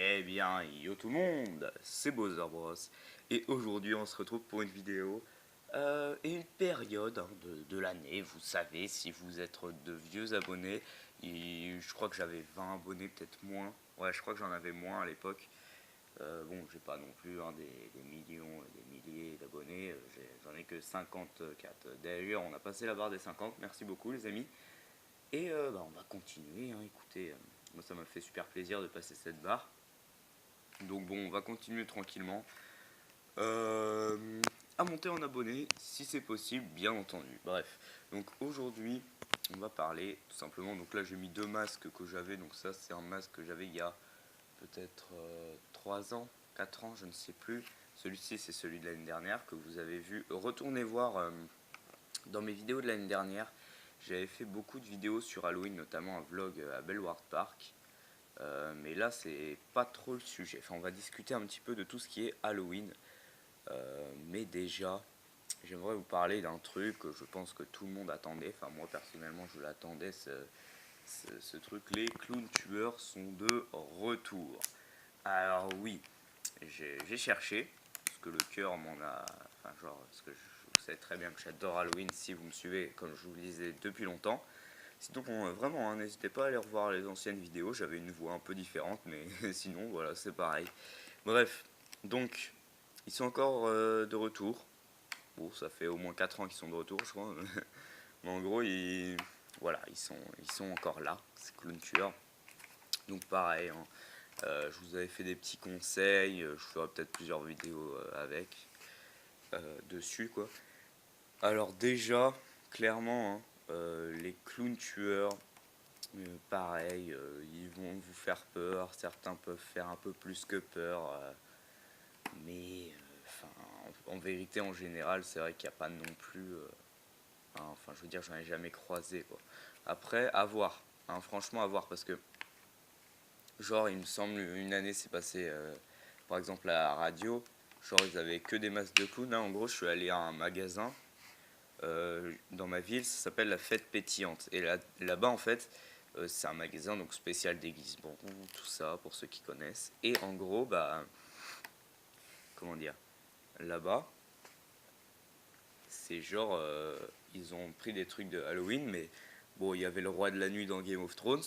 Eh bien, yo tout le monde, c'est Bowser Bros. Et aujourd'hui, on se retrouve pour une vidéo et une période de l'année. Vous savez, si vous êtes de vieux abonnés, et je crois que j'avais 20 abonnés, peut-être moins. Ouais, je crois que j'en avais moins à l'époque. Bon, j'ai pas non plus des millions, des milliers d'abonnés. J'en ai que 54. D'ailleurs, on a passé la barre des 50. Merci beaucoup, les amis. Et on va continuer. Écoutez, moi, ça m'a fait super plaisir de passer cette barre. Donc bon, on va continuer tranquillement à monter en abonnés si c'est possible, bien entendu. Bref, donc aujourd'hui, on va parler tout simplement. Donc là, j'ai mis deux masques que j'avais. Donc ça, c'est un masque que j'avais il y a peut-être 3 ans, 4 ans, je ne sais plus. Celui-ci, c'est celui de l'année dernière que vous avez vu. Retournez voir dans mes vidéos de l'année dernière. J'avais fait beaucoup de vidéos sur Halloween, notamment un vlog à Bellward Park. Mais là, c'est pas trop le sujet. Enfin, on va discuter un petit peu de tout ce qui est Halloween. Mais déjà, j'aimerais vous parler d'un truc que je pense que tout le monde attendait. Enfin, moi personnellement, je l'attendais. Ce truc, les clowns tueurs sont de retour. Alors oui, j'ai cherché, parce que le cœur m'en a... Enfin, genre, parce que vous savez très bien que j'adore Halloween si vous me suivez, comme je vous le disais depuis longtemps. Sinon, vraiment, n'hésitez pas à aller revoir les anciennes vidéos. J'avais une voix un peu différente, mais sinon, voilà, c'est pareil. Bref, donc, ils sont encore de retour. Bon, ça fait au moins 4 ans qu'ils sont de retour, je crois. Mais en gros, voilà, ils sont encore là, ces clowns tueurs. Donc, pareil, je vous avais fait des petits conseils. Je ferai peut-être plusieurs vidéos dessus, quoi. Alors, déjà, clairement, les clowns tueurs, pareil, ils vont vous faire peur. Certains peuvent faire un peu plus que peur. Mais en vérité, en général, c'est vrai qu'il n'y a pas non plus. Enfin, je veux dire, j'en ai jamais croisé, quoi. Après, à voir. Franchement, à voir. Parce que, genre, il me semble, une année s'est passée, par exemple, à la radio. Genre, ils avaient que des masques de clowns. Là, en gros, je suis allé à un magasin dans ma ville. Ça s'appelle la Fête Pétillante. Et là-bas, en fait, c'est un magasin donc spécial déguisement, tout ça, pour ceux qui connaissent. Et en gros, bah. Comment dire, là-bas, c'est genre, ils ont pris des trucs de Halloween, mais bon, il y avait le roi de la nuit dans Game of Thrones.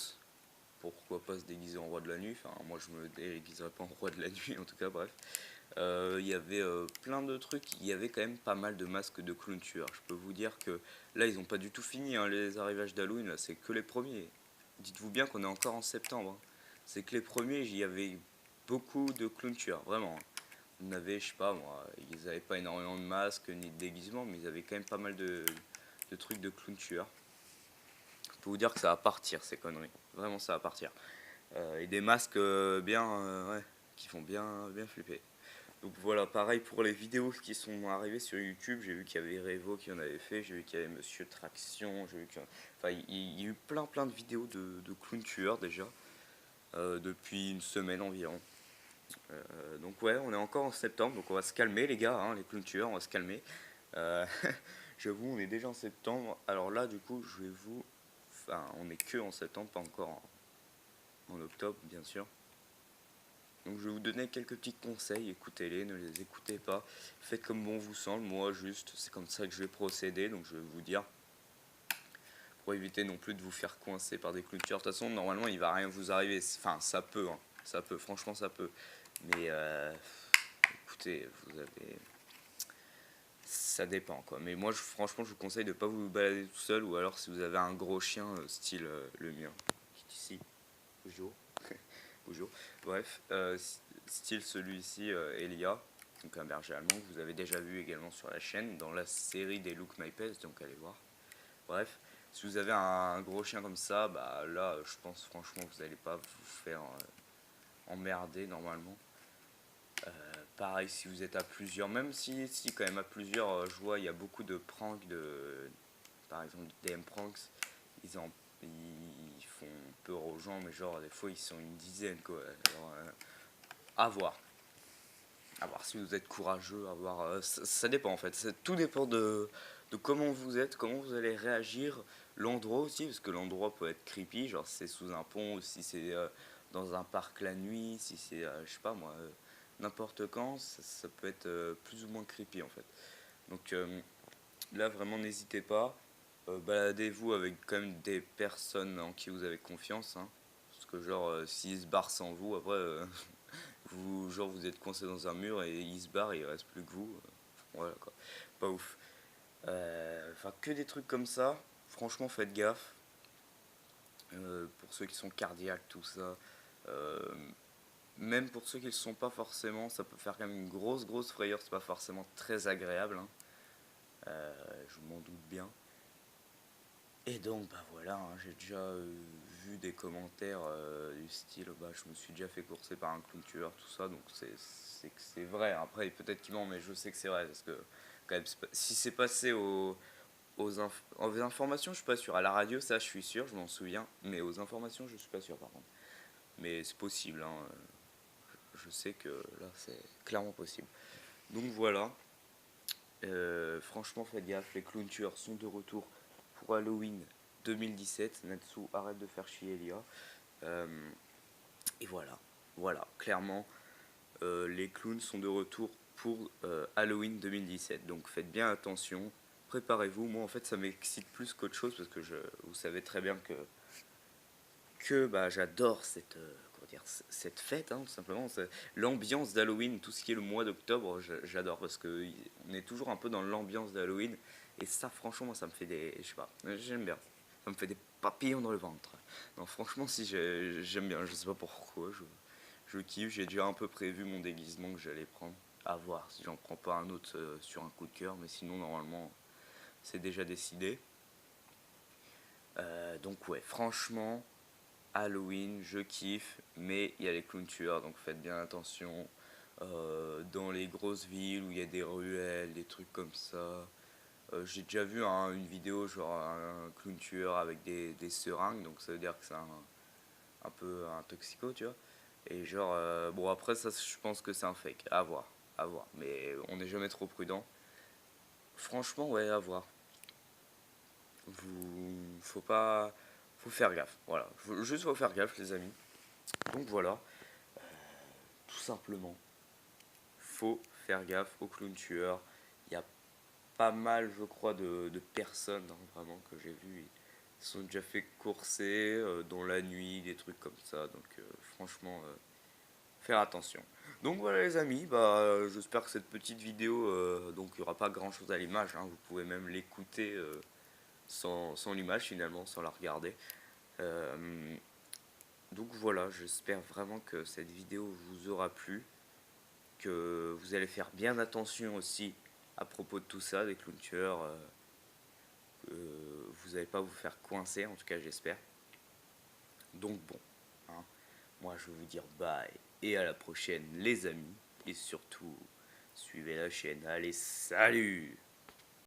Pourquoi pas se déguiser en roi de la nuit? Enfin, moi je me déguiserais pas en roi de la nuit, en tout cas, bref. Il y avait plein de trucs, il y avait quand même pas mal de masques de clown tueurs. Je peux vous dire que là, ils ont pas du tout fini les arrivages d'Halloween, là, c'est que les premiers. Dites-vous bien qu'on est encore en septembre, hein. C'est que les premiers, il y avait beaucoup de clown tueurs, vraiment, hein. On avait, je sais pas moi, ils avaient pas énormément de masques ni de déguisements, mais ils avaient quand même pas mal de trucs de clown tueurs. Je peux vous dire que ça va partir ces conneries. Vraiment, ça va partir. Et des masques bien, ouais, qui font bien flipper. Donc voilà, pareil pour les vidéos qui sont arrivées sur YouTube. J'ai vu qu'il y avait Revo qui en avait fait, j'ai vu qu'il y avait Monsieur Traction, j'ai vu enfin, il y a eu plein de vidéos de clown tueurs déjà, depuis une semaine environ. Donc ouais, on est encore en septembre, donc on va se calmer les gars, les clowns tueurs, on va se calmer. Euh, J'avoue, on est déjà en septembre. Alors là, du coup, je vais vous... Enfin, on est que en septembre, pas encore en octobre, bien sûr. Donc je vais vous donner quelques petits conseils, écoutez-les, ne les écoutez pas. Faites comme bon vous semble, moi juste, c'est comme ça que je vais procéder, donc je vais vous dire. Pour éviter non plus de vous faire coincer par des clowns tueurs. De toute façon, normalement, il va rien vous arriver. Enfin, ça peut, ça peut, franchement, ça peut. Mais écoutez, vous avez... Ça dépend quoi. Mais moi, franchement, je vous conseille de ne pas vous balader tout seul ou alors si vous avez un gros chien style le mien, qui est ici, Bonjour. Bonjour. Bref, style celui-ci, Elia, donc un berger allemand que vous avez déjà vu également sur la chaîne dans la série des Look My Pets, donc allez voir. Bref, si vous avez un gros chien comme ça, bah là, je pense franchement que vous n'allez pas vous faire emmerder normalement. Pareil si vous êtes à plusieurs, même si quand même à plusieurs, je vois il y a beaucoup de pranks, par exemple DM pranks, ils font peur aux gens, mais genre des fois ils sont une dizaine quoi. Alors, à voir. À voir si vous êtes courageux, à voir. Ça dépend en fait. Tout dépend de comment vous êtes, comment vous allez réagir, l'endroit aussi, parce que l'endroit peut être creepy, genre si c'est sous un pont ou si c'est dans un parc la nuit, si c'est, je sais pas moi, n'importe quand, ça peut être plus ou moins creepy en fait. Donc là, vraiment, n'hésitez pas. Baladez-vous avec quand même des personnes en qui vous avez confiance, hein. Parce que genre, s'ils se barrent sans vous, après, vous êtes coincé dans un mur et ils se barrent et il reste plus que vous. Voilà quoi. Pas ouf. Enfin, que des trucs comme ça. Franchement, faites gaffe. Pour ceux qui sont cardiaques, tout ça. Euh, Même pour ceux qui ne le sont pas forcément, ça peut faire quand même une grosse frayeur. C'est pas forcément très agréable, hein. Je m'en doute bien. Et donc, bah voilà, hein, j'ai déjà vu des commentaires du style, bah je me suis déjà fait courser par un clown tueur, tout ça, donc c'est vrai. Après, peut-être qu'il ment, mais je sais que c'est vrai, parce que quand même, si c'est passé aux informations, je suis pas sûr. À la radio, ça, je suis sûr, je m'en souviens, mais aux informations, je suis pas sûr, par contre. Mais c'est possible, hein, je sais que là, c'est clairement possible. Donc voilà, franchement, faites gaffe, les clowns tueurs sont de retour pour Halloween 2017. Natsu, arrête de faire chier Elia. Euh, et voilà, clairement, les clowns sont de retour pour Halloween 2017. Donc faites bien attention, préparez-vous. Moi, en fait, ça m'excite plus qu'autre chose parce que vous savez très bien que bah, j'adore cette fête, hein, tout simplement. L'ambiance d'Halloween, tout ce qui est le mois d'octobre, j'adore parce que on est toujours un peu dans l'ambiance d'Halloween. Et ça, franchement, moi, ça me fait je sais pas, j'aime bien. Ça me fait des papillons dans le ventre. Non, franchement, si j'aime bien, je sais pas pourquoi, je kiffe. J'ai déjà un peu prévu mon déguisement que j'allais prendre. À voir si j'en prends pas un autre sur un coup de cœur, mais sinon, normalement, c'est déjà décidé. Donc, ouais, franchement, Halloween, je kiffe, mais il y a les clowns tueurs, donc faites bien attention. Dans les grosses villes où il y a des ruelles, des trucs comme ça. J'ai déjà vu une vidéo, genre un clown tueur avec des seringues, donc ça veut dire que c'est un peu un toxico, tu vois. Et genre, bon après ça, je pense que c'est un fake, à voir, à voir. Mais on n'est jamais trop prudent. Franchement, ouais, à voir. Faut pas, faut faire gaffe, voilà. Juste faut faire gaffe, les amis. Donc voilà, tout simplement. Faut faire gaffe aux clowns tueurs. Il y a pas mal, je crois, de personnes, hein, vraiment que j'ai vu. Ils se sont déjà fait courser dans la nuit, des trucs comme ça. Donc franchement, faire attention. Donc voilà les amis, bah, j'espère que cette petite vidéo, donc il n'y aura pas grand chose à l'image, hein, vous pouvez même l'écouter sans l'image finalement, sans la regarder. Euh, donc voilà, j'espère vraiment que cette vidéo vous aura plu, que vous allez faire bien attention aussi à propos de tout ça, des clowns tueurs, que vous n'allez pas vous faire coincer, en tout cas j'espère. Donc bon, hein, moi je vais vous dire bye et à la prochaine les amis, et surtout suivez la chaîne, allez salut!